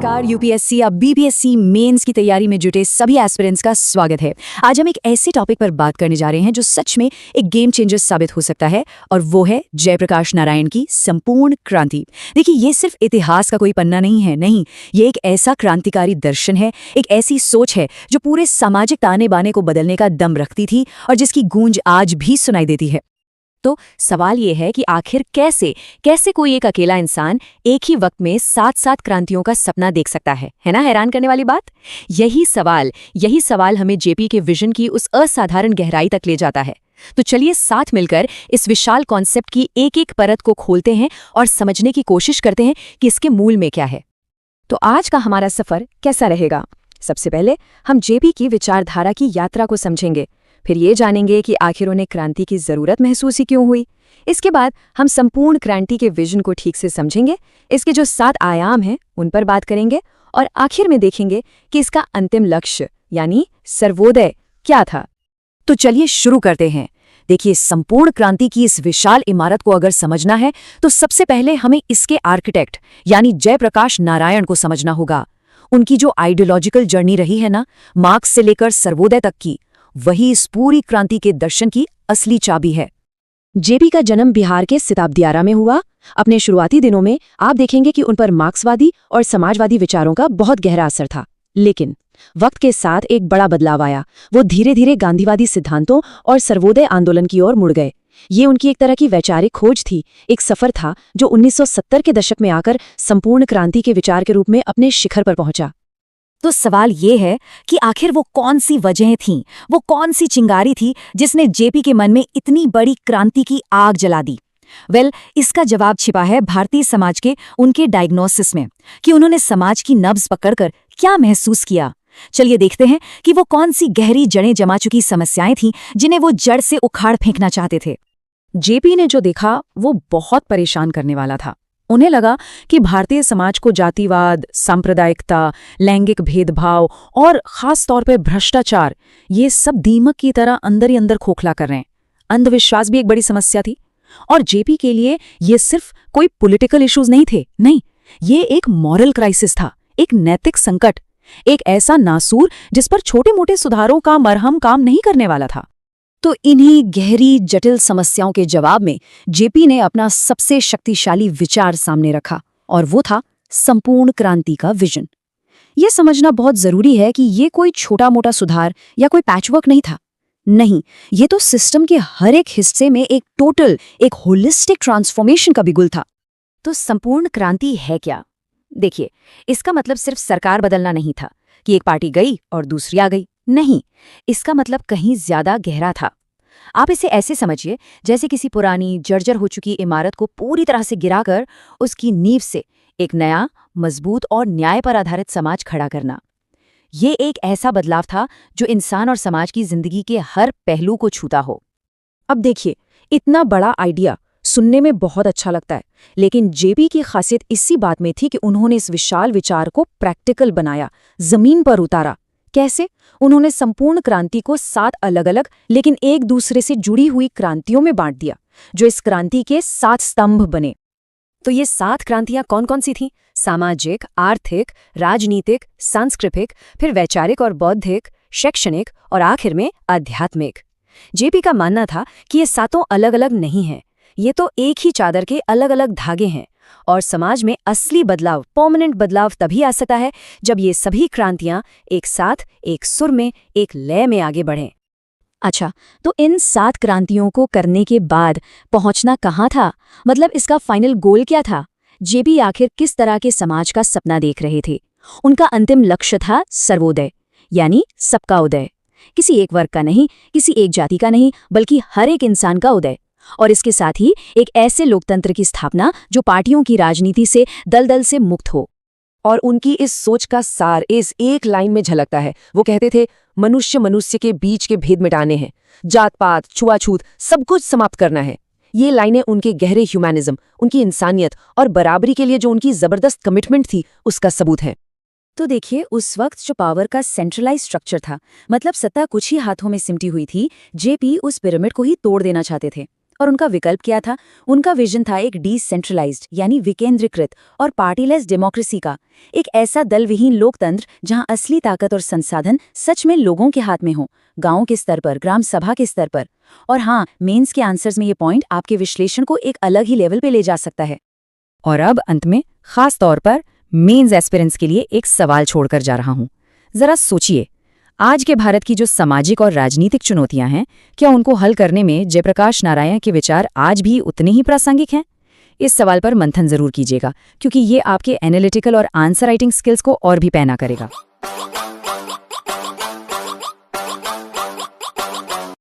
नमस्कार। यूपीएससी या BPSC mains की तैयारी में जुटे सभी एस्पिरेंट्स का स्वागत है। आज हम एक ऐसे टॉपिक पर बात करने जा रहे हैं जो सच में एक गेम चेंजर साबित हो सकता है, और वो है जयप्रकाश नारायण की संपूर्ण क्रांति। देखिए, ये सिर्फ इतिहास का कोई पन्ना नहीं है, नहीं, ये एक ऐसा क्रांतिकारी दर्शन है, एक ऐसी सोच है जो पूरे सामाजिक ताने बाने को बदलने का दम रखती थी और जिसकी गूंज आज भी सुनाई देती है। तो सवाल ये है कि आखिर कैसे कोई एक अकेला इंसान एक ही वक्त में 7-7 क्रांतियों का सपना देख सकता है ना? हैरान करने वाली बात। यही सवाल हमें जेपी के विजन की उस असाधारण गहराई तक ले जाता है। तो चलिए साथ मिलकर इस विशाल कॉन्सेप्ट की एक एक परत को खोलते हैं और समझने की कोशिश करते हैं कि इसके मूल में क्या है। तो आज का हमारा सफर कैसा रहेगा? सबसे पहले हम जेपी की विचारधारा की यात्रा को समझेंगे, फिर ये जानेंगे कि आखिर उन्हें क्रांति की जरूरत महसूस ही क्यों हुई। इसके बाद हम संपूर्ण क्रांति के विजन को ठीक से समझेंगे, इसके जो 7 आयाम हैं उन पर बात करेंगे, और आखिर में देखेंगे कि इसका अंतिम लक्ष्य यानी सर्वोदय क्या था। तो चलिए शुरू करते हैं। देखिए, संपूर्ण क्रांति की इस विशाल इमारत को अगर समझना है तो सबसे पहले हमें इसके आर्किटेक्ट यानी जयप्रकाश नारायण को समझना होगा। उनकी जो आइडियोलॉजिकल जर्नी रही है ना, मार्क्स से लेकर सर्वोदय तक की, वही इस पूरी क्रांति के दर्शन की असली चाबी है। जेपी का जन्म बिहार के सिताबदियारा में हुआ। अपने शुरुआती दिनों में आप देखेंगे कि उन पर मार्क्सवादी और समाजवादी विचारों का बहुत गहरा असर था, लेकिन वक्त के साथ एक बड़ा बदलाव आया। वो धीरे धीरे गांधीवादी सिद्धांतों और सर्वोदय आंदोलन की ओर मुड़ गए। ये उनकी एक तरह की वैचारिक खोज थी, एक सफर था जो 1970 के दशक में आकर संपूर्ण क्रांति के विचार के रूप में अपने शिखर पर पहुंचा। तो सवाल ये है कि आखिर वो कौन सी वजहें थीं, वो कौन सी चिंगारी थी जिसने जेपी के मन में इतनी बड़ी क्रांति की आग जला दी। इसका जवाब छिपा है भारतीय समाज के उनके डायग्नोसिस में, कि उन्होंने समाज की नब्ज पकड़कर क्या महसूस किया। चलिए देखते हैं कि वो कौन सी गहरी जड़ें जमा चुकी समस्याएं थीं जिन्हें वो जड़ से उखाड़ फेंकना चाहते थे। जेपी ने जो देखा वो बहुत परेशान करने वाला था। उन्हें लगा कि भारतीय समाज को जातिवाद, सांप्रदायिकता, लैंगिक भेदभाव और खास तौर पर भ्रष्टाचार, ये सब दीमक की तरह अंदर ही अंदर खोखला कर रहे हैं। अंधविश्वास भी एक बड़ी समस्या थी, और जेपी के लिए ये सिर्फ कोई पॉलिटिकल इश्यूज नहीं थे, नहीं, ये एक मॉरल क्राइसिस था, एक नैतिक संकट, एक ऐसा नासूर जिस पर छोटे मोटे सुधारों का मरहम काम नहीं करने वाला था। तो इन्हीं गहरी जटिल समस्याओं के जवाब में जेपी ने अपना सबसे शक्तिशाली विचार सामने रखा, और वो था संपूर्ण क्रांति का विजन। ये समझना बहुत जरूरी है कि ये कोई छोटा मोटा सुधार या कोई पैचवर्क नहीं था, नहीं, ये तो सिस्टम के हर एक हिस्से में एक टोटल, एक होलिस्टिक ट्रांसफॉर्मेशन का बिगुल था। तो संपूर्ण क्रांति है क्या? देखिए, इसका मतलब सिर्फ सरकार बदलना नहीं था कि एक पार्टी गई और दूसरी आ गई, नहीं, इसका मतलब कहीं ज्यादा गहरा था। आप इसे ऐसे समझिए जैसे किसी पुरानी जर्जर हो चुकी इमारत को पूरी तरह से गिराकर उसकी नींव से एक नया, मजबूत और न्याय पर आधारित समाज खड़ा करना। ये एक ऐसा बदलाव था जो इंसान और समाज की जिंदगी के हर पहलू को छूता हो। अब देखिए, इतना बड़ा आइडिया सुनने में बहुत अच्छा लगता है, लेकिन जेपी की खासियत इसी बात में थी कि उन्होंने इस विशाल विचार को प्रैक्टिकल बनाया, जमीन पर उतारा। कैसे? उन्होंने संपूर्ण क्रांति को 7 अलग अलग लेकिन एक दूसरे से जुड़ी हुई क्रांतियों में बांट दिया, जो इस क्रांति के 7 स्तंभ बने। तो ये 7 क्रांतियां कौन कौन सी थीं? सामाजिक, आर्थिक, राजनीतिक, सांस्कृतिक, फिर वैचारिक और बौद्धिक, शैक्षणिक और आखिर में आध्यात्मिक। जेपी का मानना था कि ये 7 अलग अलग नहीं हैं, ये तो एक ही चादर के अलग अलग धागे हैं, और समाज में असली बदलाव, परमानेंट बदलाव तभी आ सकता है जब ये सभी क्रांतियां एक साथ, एक सुर में, एक लय में आगे बढ़ें। अच्छा, तो इन 7 क्रांतियों को करने के बाद पहुंचना कहाँ था? मतलब इसका फाइनल गोल क्या था? जेपी आखिर किस तरह के समाज का सपना देख रहे थे? उनका अंतिम लक्ष्य था सर्वोदय, यानी सबका उदय। किसी एक वर्ग का नहीं, किसी एक जाति का नहीं, बल्कि हर एक इंसान का उदय। और इसके साथ ही एक ऐसे लोकतंत्र की स्थापना जो पार्टियों की राजनीति से, दलदल से मुक्त हो। और उनकी इस सोच का सार इस एक लाइन में झलकता है। वो कहते थे, मनुष्य के बीच के भेद मिटाने हैं, जात पात, छुआछूत सब कुछ समाप्त करना है। ये लाइनें उनके गहरे ह्यूमैनिज्म, उनकी इंसानियत और बराबरी के लिए जो उनकी जबरदस्त कमिटमेंट थी, उसका सबूत है। तो देखिए, उस वक्त जो पावर का सेंट्रलाइज स्ट्रक्चर था, मतलब सत्ता कुछ ही हाथों में सिमटी हुई थी, जेपी उस पिरामिड को ही तोड़ देना चाहते थे। और उनका विकल्प क्या था? उनका विजन था एक डिसेंट्रलाइज्ड यानी विकेंद्रीकृत और पार्टीलेस डेमोक्रेसी का, एक ऐसा दल विहीन लोकतंत्र जहां असली ताकत और संसाधन सच में लोगों के हाथ में हो, गांवों के स्तर पर, ग्राम सभा के स्तर पर। और हाँ, मेंस के आंसर्स में ये पॉइंट आपके विश्लेषण को एक अलग ही लेवल पे ले जा सकता है। और अब अंत में खास तौर पर मेंस एस्पिरेंट्स के लिए एक सवाल छोड़कर जा रहा हूं। जरा सोचिए, आज के भारत की जो सामाजिक और राजनीतिक चुनौतियां हैं, क्या उनको हल करने में जयप्रकाश नारायण के विचार आज भी उतने ही प्रासंगिक हैं? इस सवाल पर मंथन जरूर कीजिएगा, क्योंकि ये आपके एनालिटिकल और आंसर राइटिंग स्किल्स को और भी पैना करेगा।